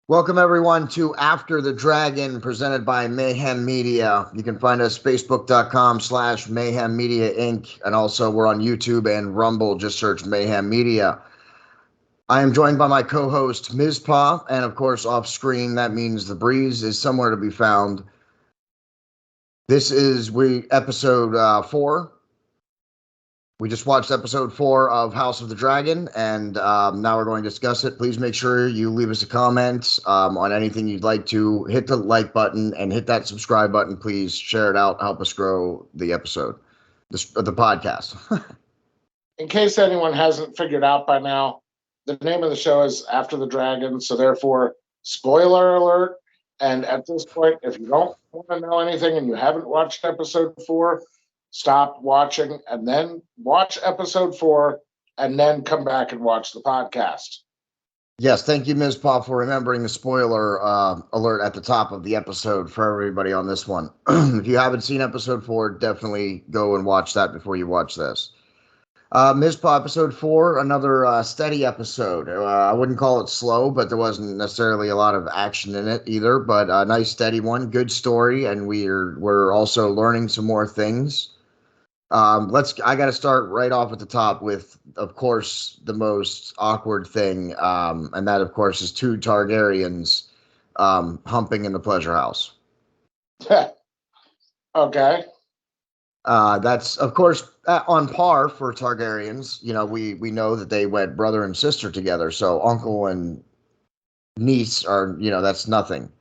Welcome, everyone, to After the Dragon, presented by Mayhem Media. You can find us facebook.com/Mayhem Media Inc. And also we're on YouTube and Rumble. Just search Mayhem Media. I am joined by my co-host, Mizpah. And of course, off screen, that means the breeze is somewhere to be found. This is episode 4. We just watched episode 4 of House of the Dragon, and now we're going to discuss it. Please make sure you leave us a comment on anything you'd like to. Hit the like button and hit that subscribe button. Please share it out. Help us grow the episode, the podcast. In case anyone hasn't figured out by now, the name of the show is After the Dragon, so therefore, spoiler alert. And at this point, if you don't want to know anything and you haven't watched episode 4, stop watching and then watch episode 4 and then come back and watch the podcast. Yes, thank you, Ms. Paul, for remembering the spoiler alert at the top of the episode for everybody on this one. If you haven't seen episode 4, definitely go and watch that before you watch this. Ms. Paul, episode 4, another steady episode. I wouldn't call it slow, but there wasn't necessarily a lot of action in it either, but a nice steady one, good story, and we're also learning some more things. I got to start right off at the top with, of course, the most awkward thing, and that, of course, is 2 Targaryens humping in the pleasure house. Okay. That's, of course, on par for Targaryens. You know, we know that they went brother and sister together, so uncle and niece are, that's nothing.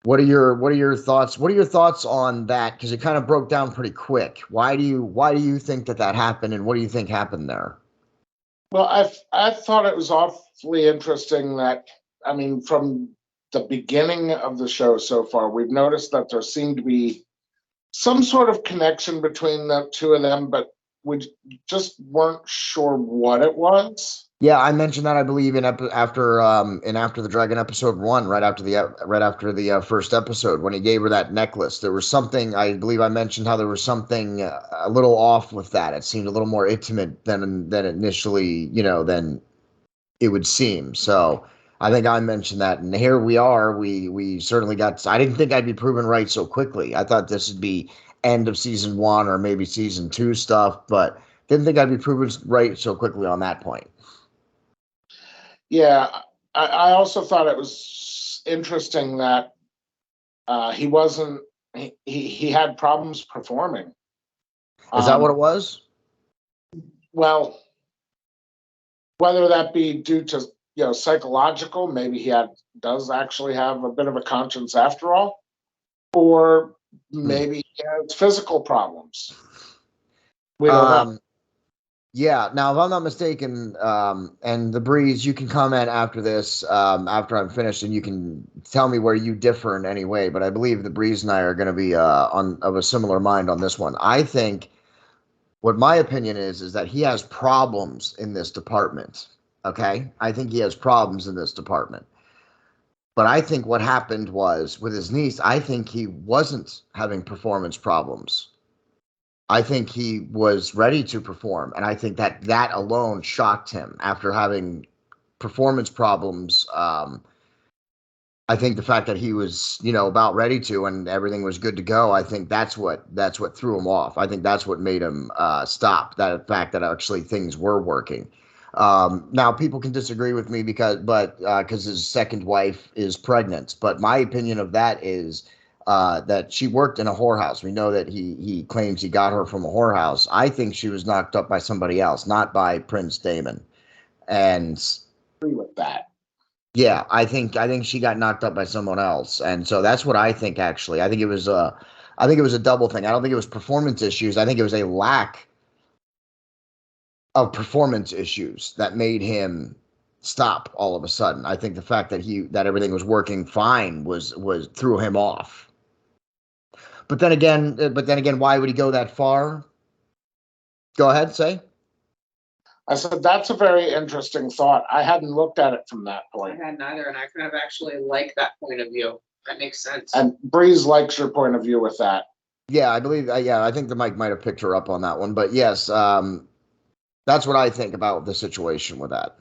What are your thoughts? What are your thoughts on that? Because it kind of broke down pretty quick. Why do you think that happened, and what do you think happened there? Well, I thought it was awfully interesting that, I mean, from the beginning of the show so far, we've noticed that there seemed to be some sort of connection between the two of them, but we just weren't sure what it was. Yeah, I mentioned that, I believe, in After the Dragon episode 1, right after the first episode, when he gave her that necklace. There was something, I believe I mentioned how there was something a little off with that. It seemed a little more intimate than initially, than it would seem. So I think I mentioned that, and here we are. We certainly got. I didn't think I'd be proven right so quickly. I thought this would be end of season 1 or maybe season 2 stuff, but didn't think I'd be proven right so quickly on that point. Yeah, I also thought it was interesting that he had problems performing. Is that what it was? Well, whether that be due to psychological, maybe he does actually have a bit of a conscience after all, or maybe he has physical problems. We don't know. Yeah. Now, if I'm not mistaken, and the Breeze, you can comment after this, after I'm finished, and you can tell me where you differ in any way. But I believe the Breeze and I are going to be of a similar mind on this one. I think what my opinion is that he has problems in this department. Okay, I think he has problems in this department. But I think what happened was with his niece. I think he wasn't having performance problems. I think he was ready to perform, and I think that alone shocked him after having performance problems. I think the fact that he was, about ready to, and everything was good to go. I think that's what threw him off. I think that's what made him stop. That fact that actually things were working. Now people can disagree with me because his second wife is pregnant. But my opinion of that is that she worked in a whorehouse. We know that he claims he got her from a whorehouse. I think she was knocked up by somebody else, not by Prince Daemon. And Agree with that. Yeah, I think she got knocked up by someone else, and so that's what I think. Actually, I think it was a double thing. I don't think it was performance issues. I think it was a lack of performance issues that made him stop all of a sudden. I think the fact that everything was working fine was threw him off. But then again, why would he go that far? Go ahead, say. I said, that's a very interesting thought. I hadn't looked at it from that point. I hadn't either, and I kind of actually like that point of view. That makes sense. And Breeze likes your point of view with that. Yeah, I believe. I think the mic might have picked her up on that one. But yes, that's what I think about the situation with that.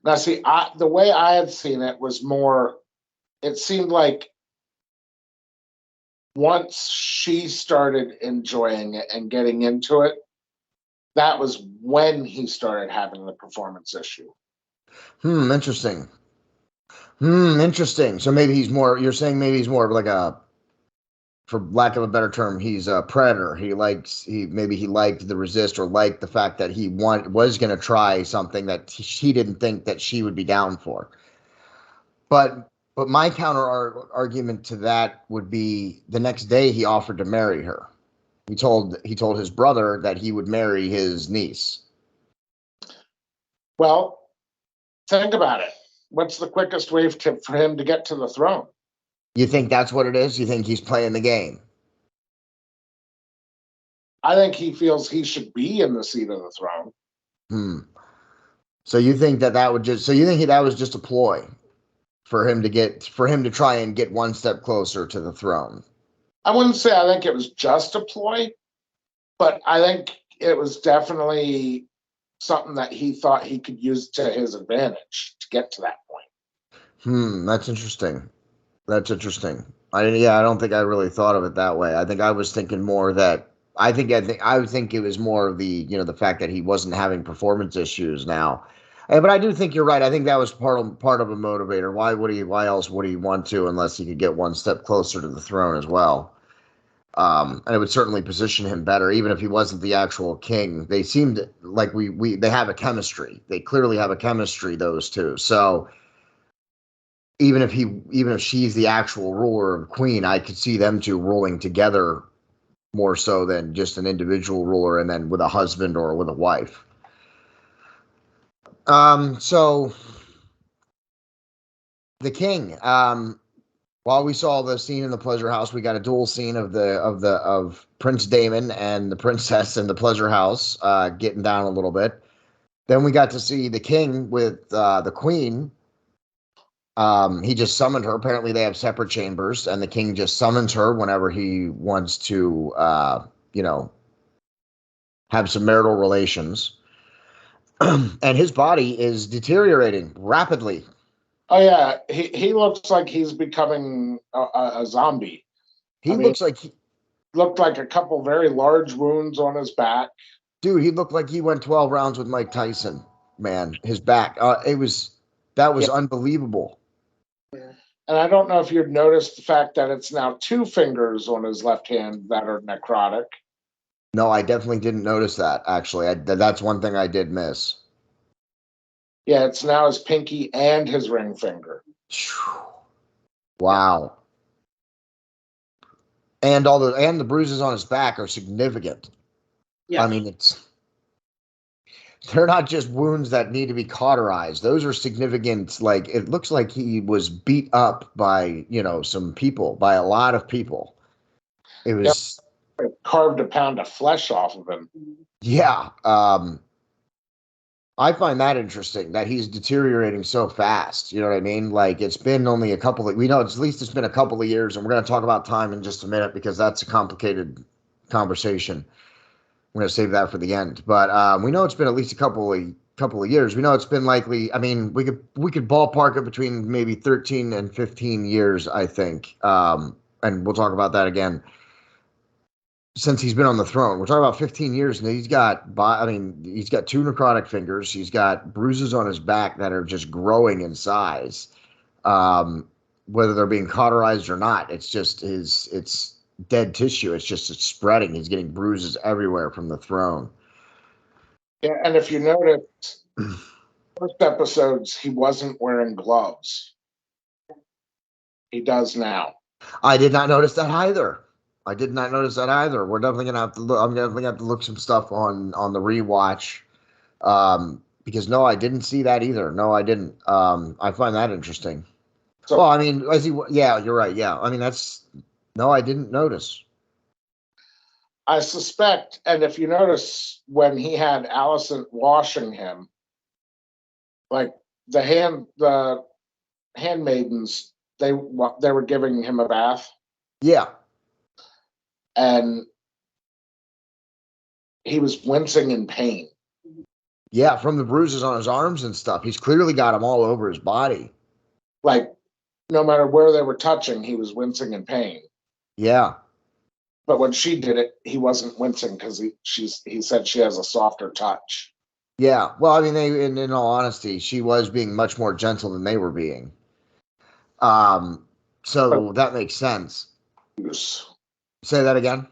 Now, see, the way I had seen it was more, it seemed like once she started enjoying it and getting into it, that was when he started having the performance issue. Interesting. Interesting. So maybe he's more, you're saying maybe he's more of like a, for lack of a better term, he's a predator. Maybe he liked the resist, or liked the fact that he was going to try something that he didn't think that she would be down for. But my counter argument to that would be, the next day he offered to marry her. He told his brother that he would marry his niece. Well, think about it. What's the quickest way for him to get to the throne? You think that's what it is? You think he's playing the game? I think he feels he should be in the seat of the throne. So you think that would just, so you think that was just a ploy for him to try and get one step closer to the throne? I wouldn't say I think it was just a ploy, but I think it was definitely something that he thought he could use to his advantage to get to that point. That's interesting. That's interesting. I don't think I really thought of it that way. I think I was thinking more that I think it was more of the, the fact that he wasn't having performance issues now. But I do think you're right. I think that was part of a motivator. Why else would he want to, unless he could get one step closer to the throne as well? And it would certainly position him better, even if he wasn't the actual king. They seemed like they have a chemistry. They clearly have a chemistry, those two. So even if she's the actual ruler of queen, I could see them two ruling together more so than just an individual ruler and then with a husband or with a wife. So the king, while we saw the scene in the pleasure house, we got a dual scene of Prince Daemon and the princess in the pleasure house, getting down a little bit. Then we got to see the king with the queen. He just summoned her. Apparently they have separate chambers, and the king just summons her whenever he wants to, have some marital relations. And his body is deteriorating rapidly. Oh yeah, he looks like he's becoming a zombie. Looks like looked like a couple very large wounds on his back. Dude, he looked like he went 12 rounds with Mike Tyson. Man, his back. That was unbelievable. And I don't know if you've noticed the fact that it's now 2 fingers on his left hand that are necrotic. No, I definitely didn't notice that, actually. That's one thing I did miss. Yeah, it's now his pinky and his ring finger. Wow. And the bruises on his back are significant. Yeah. I mean, they're not just wounds that need to be cauterized. Those are significant. Like, it looks like he was beat up by, some people, by a lot of people. It was carved a pound of flesh off of him. Yeah. I find that interesting, that he's deteriorating so fast. You know what I mean? Like, it's been only it's been a couple of years, and we're going to talk about time in just a minute because that's a complicated conversation. I'm going to save that for the end. But we know it's been at least a couple of years. We know it's been likely. I mean, we could ballpark it between maybe 13 and 15 years, I think. And we'll talk about that again. Since he's been on the throne, we're talking about 15 years, and he's got 2 necrotic fingers. He's got bruises on his back that are just growing in size, whether they're being cauterized or not. It's just it's dead tissue. It's spreading. He's getting bruises everywhere from the throne. Yeah, and if you notice, first episodes he wasn't wearing gloves. He does now. I did not notice that either. We're definitely gonna have to look. I'm definitely gonna have to look some stuff on the rewatch, because no, I didn't see that either. No, I didn't. I find that interesting. So, well, I mean, yeah, you're right. Yeah, I mean, I didn't notice. I suspect, and if you notice, when he had Allison washing him, like the handmaidens, they were giving him a bath. Yeah. And he was wincing in pain. Yeah, from the bruises on his arms and stuff. He's clearly got them all over his body. Like, no matter where they were touching, he was wincing in pain. Yeah. But when she did it, he wasn't wincing because he said she has a softer touch. Yeah. Well, I mean, in all honesty, she was being much more gentle than they were being. So that makes sense. Say that again.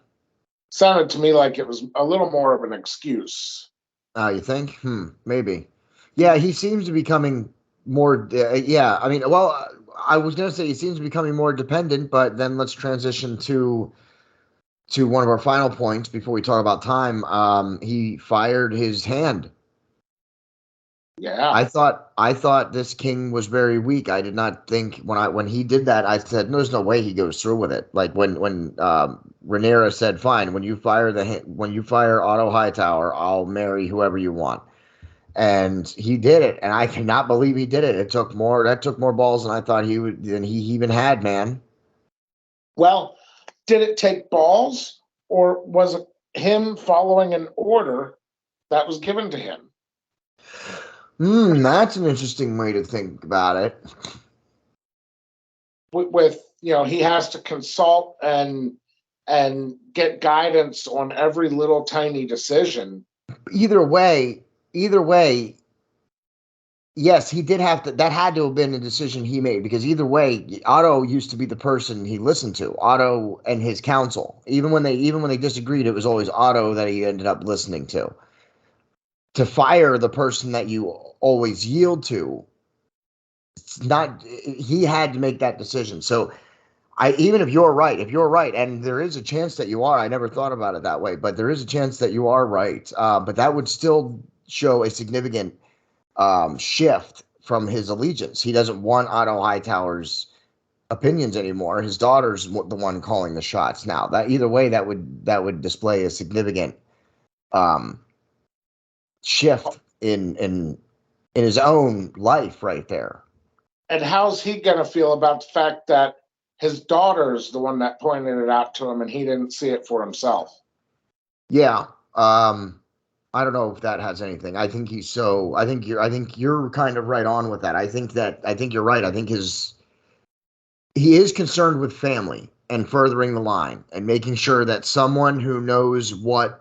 Sounded to me like it was a little more of an excuse. You think? Maybe. Yeah, he seems to be becoming more. Yeah, I mean, well, I was gonna say he seems to be becoming more dependent, but then let's transition to one of our final points before we talk about time. He fired his hand. Yeah. I thought this king was very weak. I did not think when he did that, I said, no, there's no way he goes through with it. Like when Renyra said, fine, when you fire Otto Hightower, I'll marry whoever you want. And he did it, and I cannot believe he did it. That took more balls than I thought than he even had, man. Well, did it take balls, or was it him following an order that was given to him? That's an interesting way to think about it. With he has to consult and get guidance on every little tiny decision. Either way, yes, he did have to. That had to have been a decision he made, because either way, Otto used to be the person he listened to. Otto and his council. Even when they disagreed, it was always Otto that he ended up listening to. To fire the person that you always yield to, it's not. He had to make that decision. So, even if you're right, and there is a chance that you are. I never thought about it that way, but there is a chance that you are right. But that would still show a significant shift from his allegiance. He doesn't want Otto Hightower's opinions anymore. His daughter's the one calling the shots now. That either way, that would display a significant shift in his own life right there. And how's he going to feel about the fact that his daughter's the one that pointed it out to him and he didn't see it for himself? Yeah. I don't know if that has anything. I think you're kind of right on with that. I think you're right. I think he is concerned with family and furthering the line and making sure that someone who knows what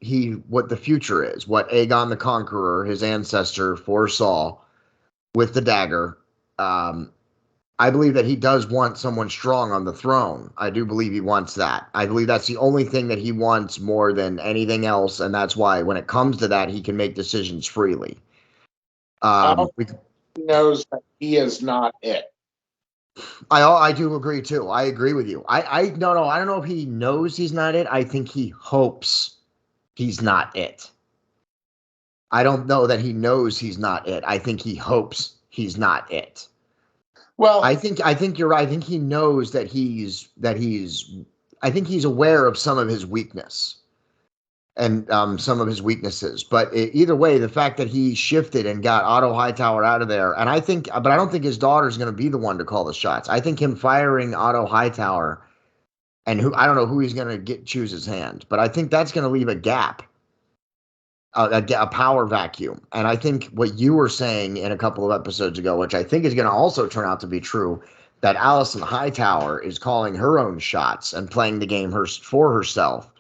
the future is, what Aegon the Conqueror, his ancestor, foresaw with the dagger. I believe that he does want someone strong on the throne. I do believe he wants that. I believe that's the only thing that he wants more than anything else, and that's why when it comes to that, he can make decisions freely. He knows that he is not it. I do agree too. I agree with you. I don't know if he knows he's not it. I think he hopes he's not it. I don't know that he knows he's not it. I think he hopes he's not it. Well, I think you're right. I think he knows that I think he's aware of some of his weakness and some of his weaknesses. But either way, the fact that he shifted and got Otto Hightower out of there, but I don't think his daughter's going to be the one to call the shots. I think him firing Otto Hightower, and I don't know who he's going to choose his hand, but I think that's going to leave a gap. A power vacuum. And I think what you were saying in a couple of episodes ago, which I think is going to also turn out to be true, that Alicent Hightower is calling her own shots and playing the game for herself.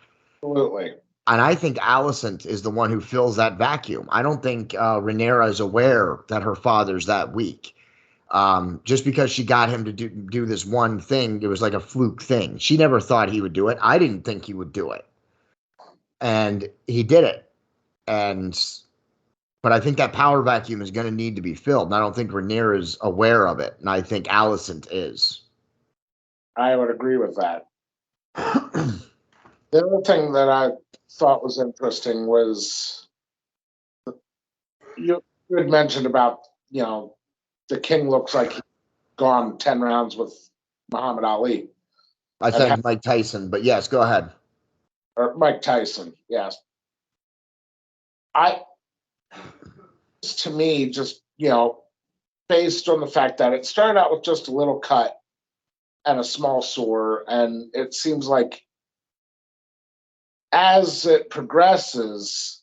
Absolutely. And I think Alicent is the one who fills that vacuum. I don't think Rhaenyra is aware that her father's that weak. Just because she got him to do this one thing, it was like a fluke thing. She never thought he would do it. I didn't think he would do it. And he did it. But I think that power vacuum is going to need to be filled. And I don't think Rhaenyra is aware of it. And I think Alicent is. I would agree with that. The other thing that I thought was interesting was you had mentioned about, the king looks like he's gone 10 rounds with Muhammad Ali. I said Mike Tyson, but yes, go ahead. Or Mike Tyson, yes. To me, just, based on the fact that it started out with just a little cut and a small sore, and it seems like as it progresses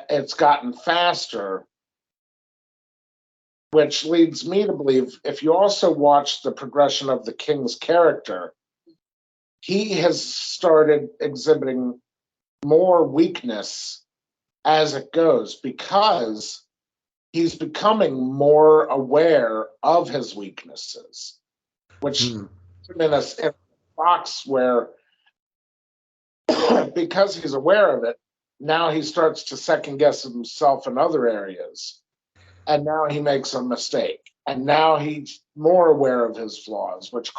it's gotten faster, which leads me to believe if you also watch the progression of the king's character, he has started exhibiting more weakness as it goes because he's becoming more aware of his weaknesses, which in a box where because he's aware of it, now he starts to second guess himself in other areas. And now he makes a mistake. And now he's more aware of his flaws, which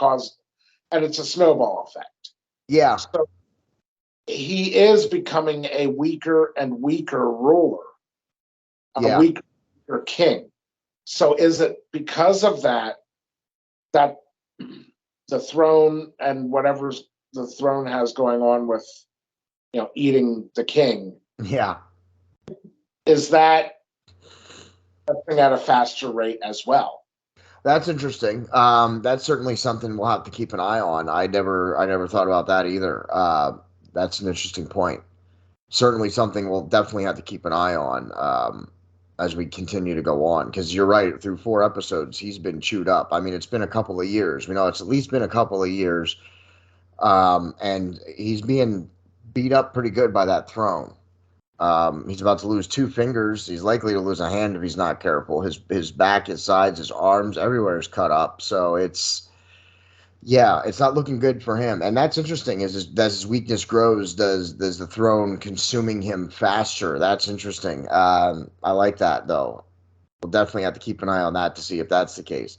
and it's a snowball effect. Yeah. So he is becoming a weaker and weaker ruler, a weaker king. So is it because of that the throne and whatever the throne has going on with, eating the king? Yeah. Is that at a faster rate as well? That's interesting. That's certainly something we'll have to keep an eye on. I never thought about that either. That's an interesting point. Certainly something we'll definitely have to keep an eye on as we continue to go on. Because you're right, through 4 episodes, he's been chewed up. I mean, it's been a couple of years. We know it's at least been a couple of years, and he's being beat up pretty good by that throne. He's about to lose 2 fingers. He's likely to lose a hand if he's not careful. His back, his sides, his arms, everywhere is cut up. So it's not looking good for him. And that's interesting. As his weakness grows, does the throne consuming him faster? That's interesting. I like that though. We'll definitely have to keep an eye on that to see if that's the case.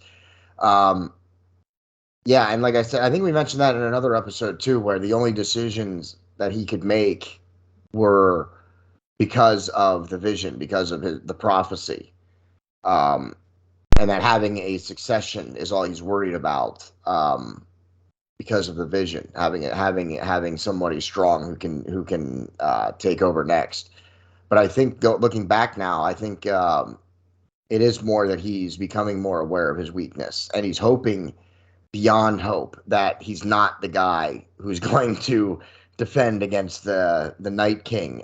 And like I said, I think we mentioned that in another episode too, where the only decisions that he could make were because of the vision, because of the prophecy, and that having a succession is all he's worried about, because of the vision, having somebody strong who can take over next. But I think looking back now, I think it is more that he's becoming more aware of his weakness, and he's hoping beyond hope that he's not the guy who's going to defend against the Night King.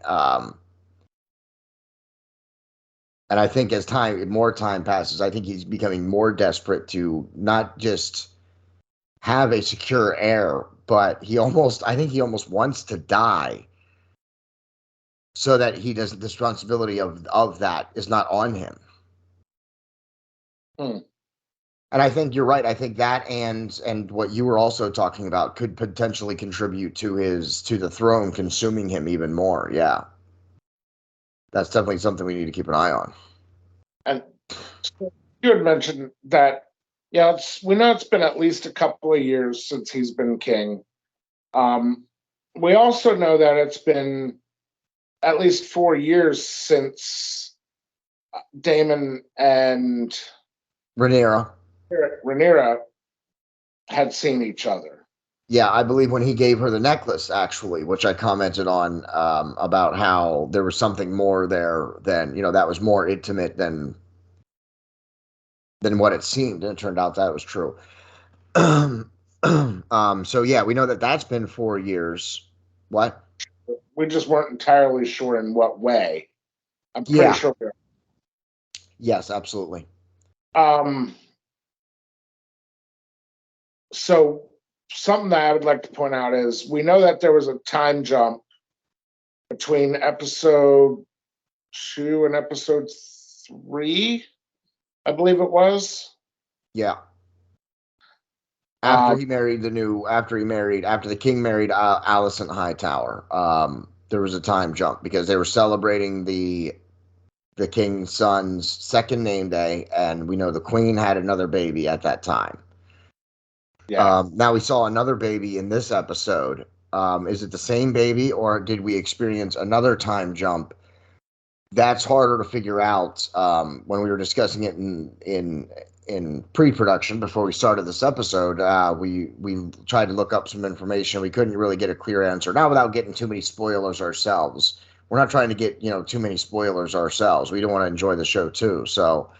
And I think as more time passes, I think he's becoming more desperate to not just have a secure heir, but I think he almost wants to die so that he doesn't, the responsibility of that is not on him. And I think you're right. I think that and what you were also talking about could potentially contribute to the throne consuming him even more. Yeah. That's definitely something we need to keep an eye on. And you had mentioned that, we know it's been at least a couple of years since he's been king. We also know that it's been at least 4 years since Daemon and Renyra had seen each other. Yeah, I believe when he gave her the necklace, actually, which I commented on, about how there was something more there than, that was more intimate than what it seemed. And it turned out that was true. So yeah, we know that that's been 4 years. What? We just weren't entirely sure in what way. I'm pretty sure. Yes, absolutely. So something that I would like to point out is we know that there was a time jump between episode 2 and episode 3, I believe it was. Yeah. After the king married Alicent Hightower, there was a time jump because they were celebrating the king's son's second name day, and we know the queen had another baby at that time. Yeah. Now we saw another baby in this episode. Is it the same baby, or did we experience another time jump? That's harder to figure out. When we were discussing it in pre-production before we started this episode, we tried to look up some information. We couldn't really get a clear answer. Not without getting too many spoilers ourselves. We're not trying to get too many spoilers ourselves. We don't want to enjoy the show too. So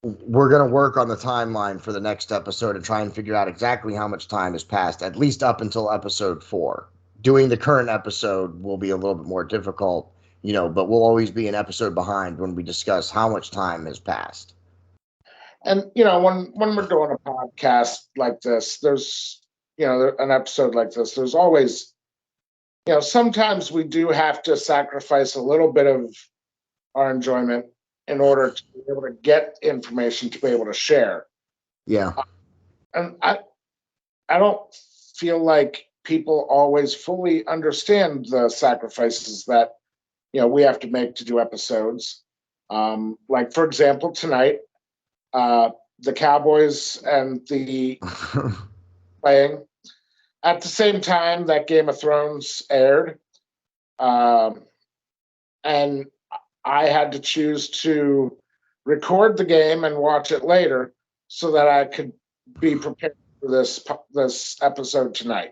we're going to work on the timeline for the next episode and try and figure out exactly how much time has passed, at least up until episode 4. Doing the current episode will be a little bit more difficult but we'll always be an episode behind when we discuss how much time has passed. And when we're doing a podcast like this, there's an episode like this, there's always sometimes we do have to sacrifice a little bit of our enjoyment in order to be able to get information to be able to share. Yeah. And I don't feel like people always fully understand the sacrifices that we have to make to do episodes. Like, for example, tonight, the Cowboys and the playing at the same time that Game of Thrones aired, and I had to choose to record the game and watch it later so that I could be prepared for this episode tonight.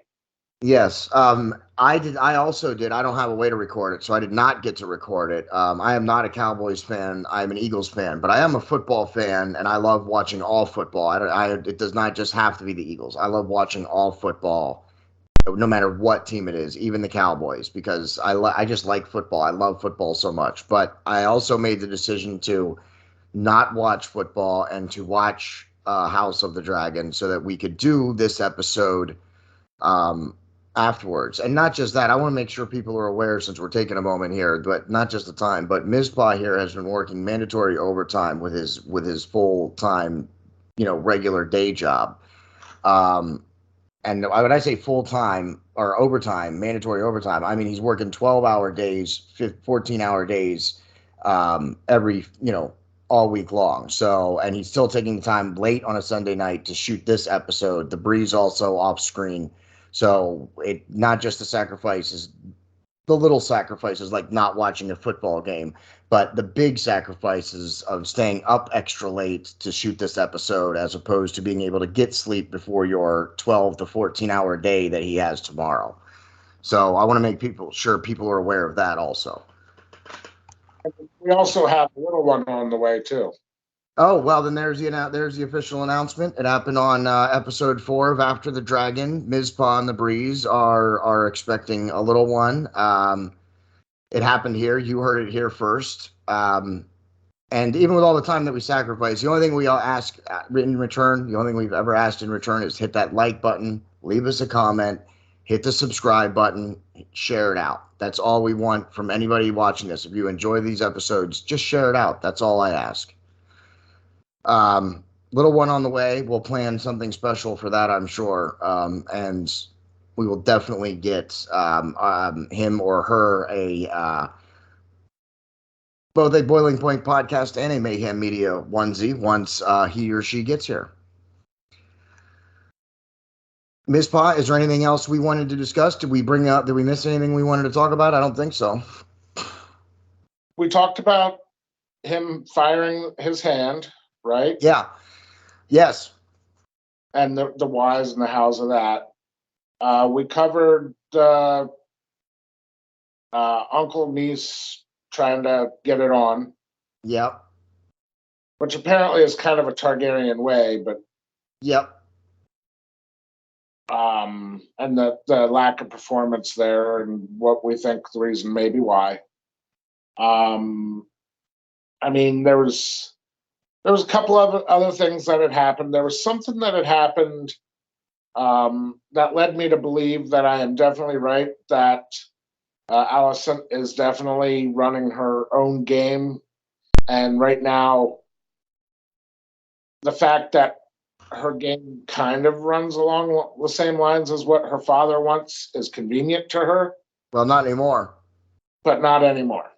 Yes, I did. I also did. I don't have a way to record it, so I did not get to record it. I am not a Cowboys fan. I'm an Eagles fan, but I am a football fan, and I love watching all football. It does not just have to be the Eagles. I love watching all football, no matter what team it is, even the Cowboys, because I just like football. I love football so much. But I also made the decision to not watch football and to watch House of the Dragon so that we could do this episode afterwards. And not just that, I want to make sure people are aware, since we're taking a moment here, but not just the time, but Mizpah here has been working mandatory overtime with his full-time, regular day job. And when I say full-time or overtime, mandatory overtime, I mean he's working 12-hour days, 14-hour days, every, all week long. So, and he's still taking the time late on a Sunday night to shoot this episode. The Breeze also off screen. So it not just the sacrifices, the little sacrifices like not watching a football game, but the big sacrifices of staying up extra late to shoot this episode, as opposed to being able to get sleep before your 12 to 14-hour day that he has tomorrow. So I want to make sure people are aware of that also. We also have a little one on the way too. Oh, well, then there's the official announcement. It happened on episode 4 of After the Dragon. Mizpah and the Breeze are expecting a little one. It happened here. You heard it here first. And even with all the time that we sacrifice, the only thing we all ask in return, the only thing we've ever asked in return is hit that like button, leave us a comment, hit the subscribe button, share it out. That's all we want from anybody watching this. If you enjoy these episodes, just share it out. That's all I ask. Little one on the way. We'll plan something special for that, I'm sure. And we will definitely get him or her both a Boiling Point podcast and a Mayhem Media onesie once he or she gets here. Mizpah, is there anything else we wanted to discuss? Did we miss anything we wanted to talk about? I don't think so. We talked about him firing his hand, right? Yeah. Yes. And the whys and the hows of that. We covered uncle niece trying to get it on. Yep. Which apparently is kind of a Targaryen way, but yep. And the lack of performance there, and what we think the reason maybe why. I mean, there was a couple of other things that had happened. There was something that had happened that led me to believe that I am definitely right, that Alicent is definitely running her own game. And right now, the fact that her game kind of runs along the same lines as what her father wants is convenient to her. Well, not anymore. But not anymore.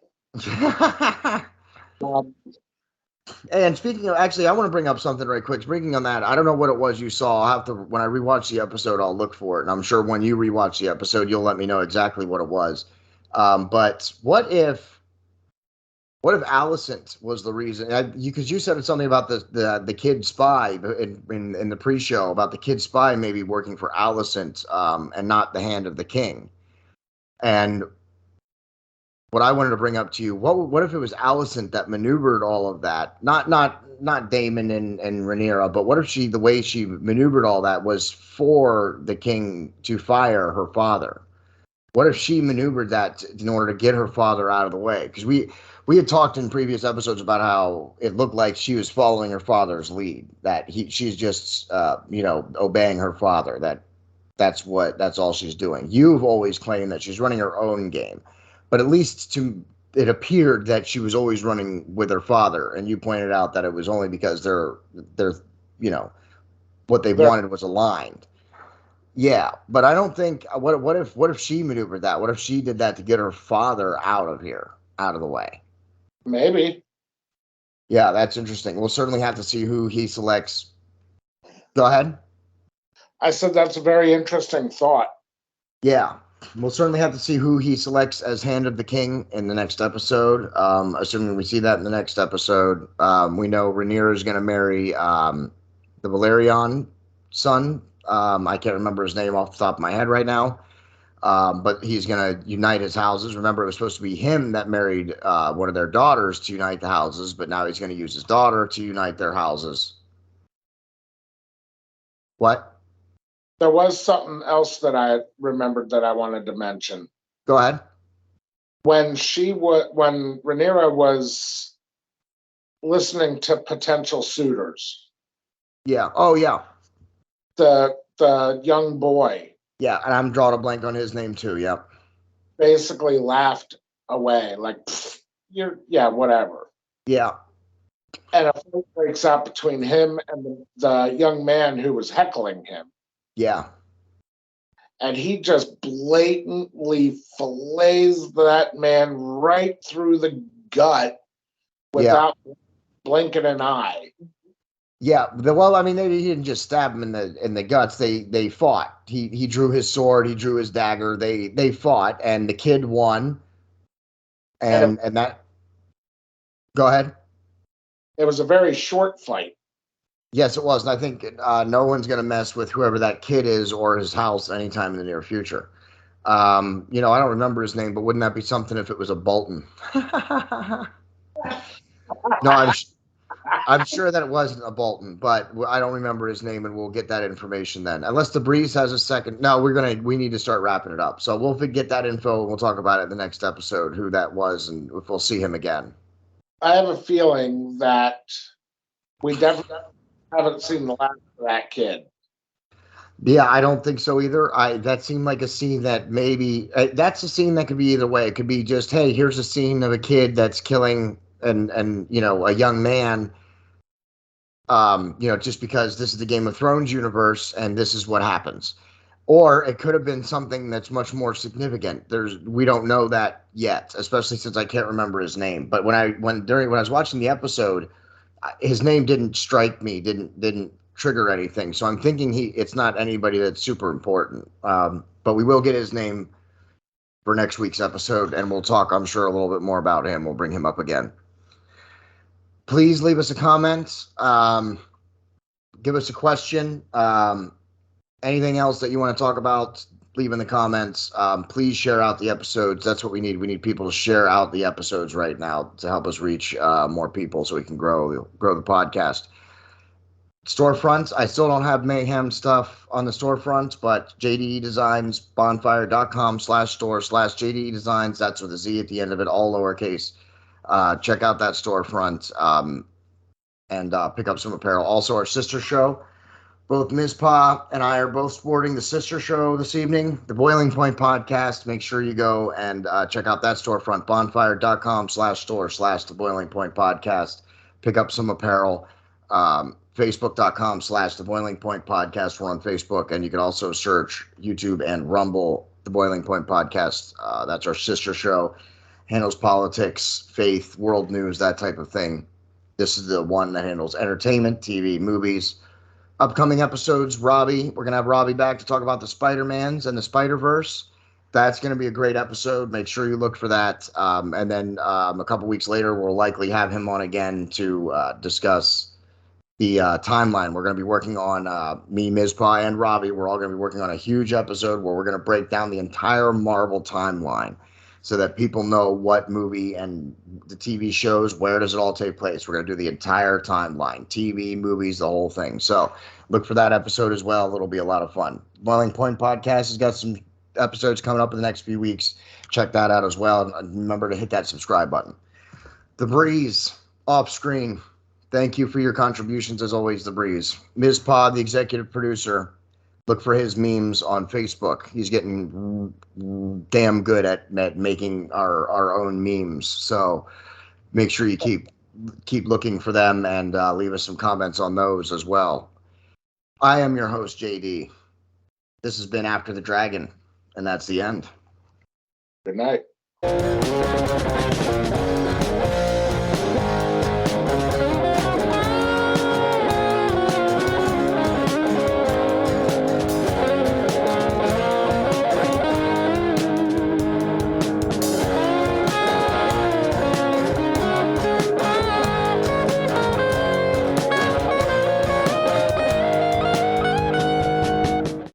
And speaking of, actually, I want to bring up something right quick. Speaking on that, I don't know what it was you saw. I'll have to, when I rewatch the episode, I'll look for it. And I'm sure when you rewatch the episode, you'll let me know exactly what it was. But what if Alicent was the reason? Because you said something about the kid spy in the pre-show about the kid spy maybe working for Alicent and not the Hand of the King. And what I wanted to bring up to you, what if it was Alicent that maneuvered all of that? Not Daemon and Renyra, but what if the way she maneuvered all that was for the king to fire her father? What if she maneuvered that in order to get her father out of the way? Because we had talked in previous episodes about how it looked like she was following her father's lead. That she's just obeying her father. That's all she's doing. You've always claimed that she's running her own game, but at least it appeared that she was always running with her father. And you pointed out that it was only because they're what they wanted was aligned. Yeah, but I don't think what if she maneuvered that? What if she did that to get her father out of here, out of the way? Maybe. Yeah, that's interesting. We'll certainly have to see who he selects. Go ahead. I said that's a very interesting thought. Yeah, we'll certainly have to see who he selects as Hand of the King in the next episode. Assuming we see that in the next episode, we know Rhaenyra is going to marry the Valerian son. I can't remember his name off the top of my head right now. But he's going to unite his houses. Remember, it was supposed to be him that married one of their daughters to unite the houses, but now he's going to use his daughter to unite their houses. What? There was something else that I remembered that I wanted to mention. Go ahead. When Rhaenyra was listening to potential suitors. Yeah. Oh, yeah. The young boy. Yeah, and I'm drawing a blank on his name too. Yep. Basically laughed away, like, whatever. Yeah. And a fight breaks out between him and the young man who was heckling him. Yeah. And he just blatantly fillets that man right through the gut without blinking an eye. Yeah, well, I mean, he didn't just stab him in the guts. They fought. He drew his sword. He drew his dagger. They fought, and the kid won. And that. Go ahead. It was a very short fight. Yes, it was. And I think no one's going to mess with whoever that kid is or his house anytime in the near future. I don't remember his name, but wouldn't that be something if it was a Bolton? No, I'm sure that it wasn't a Bolton, but I don't remember his name, and we'll get that information then. Unless the Breeze has a second. No, we need to start wrapping it up. So we'll get that info, and we'll talk about it in the next episode, who that was, and if we'll see him again. I have a feeling that we definitely haven't seen the last of that kid. Yeah, I don't think so either. That seemed like a scene that maybe that's a scene that could be either way. It could be just, hey, here's a scene of a kid that's killing and a young man. Just because this is the Game of Thrones universe and this is what happens. Or it could have been something that's much more significant. We don't know that yet, especially since I can't remember his name. But when I was watching the episode, his name didn't strike me, didn't trigger anything. So I'm thinking it's not anybody that's super important. But we will get his name for next week's episode, and we'll talk, I'm sure, a little bit more about him. We'll bring him up again. Please leave us a comment. Give us a question. Anything else that you want to talk about, leave in the comments. Please share out the episodes. That's what we need. We need people to share out the episodes right now to help us reach more people so we can grow the podcast. Storefronts. I still don't have Mayhem stuff on the storefront, but JDEDESIGNz, bonfire.com/store/JDEDESIGNz. That's with a Z at the end of it, all lowercase. Check out that storefront and pick up some apparel. Also, our sister show. Both Mizpah and I are both sporting the sister show this evening, the Boiling Point podcast. Make sure you go and check out that storefront, bonfire.com/store/the Boiling Point podcast. Pick up some apparel. Facebook.com/the Boiling Point podcast. We're on Facebook, and you can also search YouTube and Rumble, the Boiling Point podcast. That's our sister show. Handles politics, faith, world news, that type of thing. This is the one that handles entertainment, TV, movies. Upcoming episodes, Robbie. We're going to have Robbie back to talk about the Spider-Mans and the Spider-Verse. That's going to be a great episode. Make sure you look for that. And then a couple weeks later, we'll likely have him on again to discuss the timeline. We're going to be working on, me, Mizpah, and Robbie. We're all going to be working on a huge episode where we're going to break down the entire Marvel timeline so that people know what movie and the TV shows, where does it all take place. We're going to do the entire timeline, TV, movies, the whole thing. So look for that episode as well. It'll be a lot of fun. Boiling Point Podcast has got some episodes coming up in the next few weeks. Check that out as well. And remember to hit that subscribe button. The Breeze, off screen. Thank you for your contributions as always, The Breeze. Mizpah, the executive producer. Look for his memes on Facebook. He's getting damn good at making our own memes. So make sure you keep looking for them and leave us some comments on those as well. I am your host, JD. This has been After the Dragon, and that's the end. Good night.